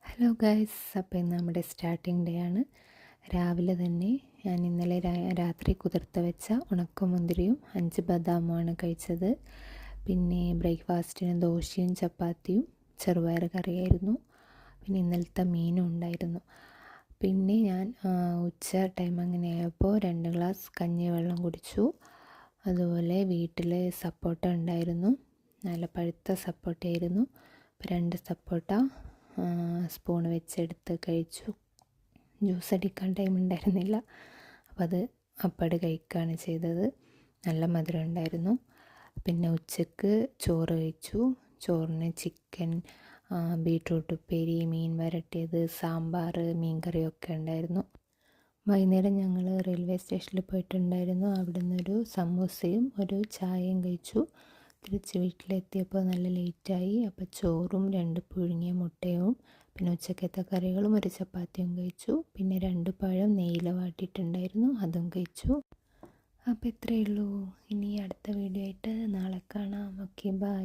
Hello guys, അപ്പോൾ ഇന്ന് നമ്മുടെ സ്റ്റാർട്ടിംഗ് ഡേ ആണ്. രാവിലെ തന്നെ ഞാൻ ഇന്നലെ രാത്രി കുതിർത്ത് വെച്ച ഉണക്കമുന്തിരിയും 5 ബദാമുമാണ് കഴിച്ചത്. പിന്നെ ബ്രേക്ക്ഫാസ്റ്റിന് ദോശയും ചപ്പാത്തിയും ചെറുപയർ കറിയായിരുന്നു. പിന്നെ ഇന്നലത്തെ മീനും ഉണ്ടായിരുന്നു. പിന്നെ ഞാൻ ഉച്ച ടൈം അങ്ങനെയായപ്പോൾ 2 ഗ്ലാസ് കഞ്ഞിവെള്ളം കുടിച്ചു. അതുപോലെ വീട്ടിൽ സപ്പോട്ട ഉണ്ടായിരുന്നു, നല്ല പഴുത്ത സപ്പോട്ടയായിരുന്നു. അപ്പോൾ 2 സപ്പോട്ട സ്പൂൺ വെച്ചെടുത്ത് കഴിച്ചു. ജ്യൂസ് അടിക്കാൻ ടൈം ഉണ്ടായിരുന്നില്ല, അപ്പോൾ അത് അപ്പാട് കഴിക്കുകയാണ് ചെയ്തത്. നല്ല മധുരം ഉണ്ടായിരുന്നു. പിന്നെ ഉച്ചക്ക് ചോറ് കഴിച്ചു. ചോറിന് ചിക്കൻ, ബീട്രൂട്ട് ഉപ്പേരി, മീൻ വരട്ടിയത്, സാമ്പാർ, മീൻ കറിയൊക്കെ ഉണ്ടായിരുന്നു. വൈകുന്നേരം ഞങ്ങൾ റെയിൽവേ സ്റ്റേഷനിൽ പോയിട്ടുണ്ടായിരുന്നു. അവിടെ നിന്നൊരു സമൂസയും ഒരു ചായയും കഴിച്ചു. തിരിച്ച് വീട്ടിലെത്തിയപ്പോൾ നല്ല ലേറ്റായി. അപ്പോൾ ചോറും 2 പുഴുങ്ങിയ മുട്ടയും പിന്നെ ഉച്ചക്കത്തെ കറികളും ഒരു ചപ്പാത്തിയും കഴിച്ചു. പിന്നെ 2 പഴം നെയ്യിൽ വാട്ടിയിട്ടുണ്ടായിരുന്നു, അതും കഴിച്ചു. അപ്പോൾ ഇത്രയേ ഉള്ളൂ. ഇനി അടുത്ത വീഡിയോ ആയിട്ട് നാളെ കാണാം. Okay, by.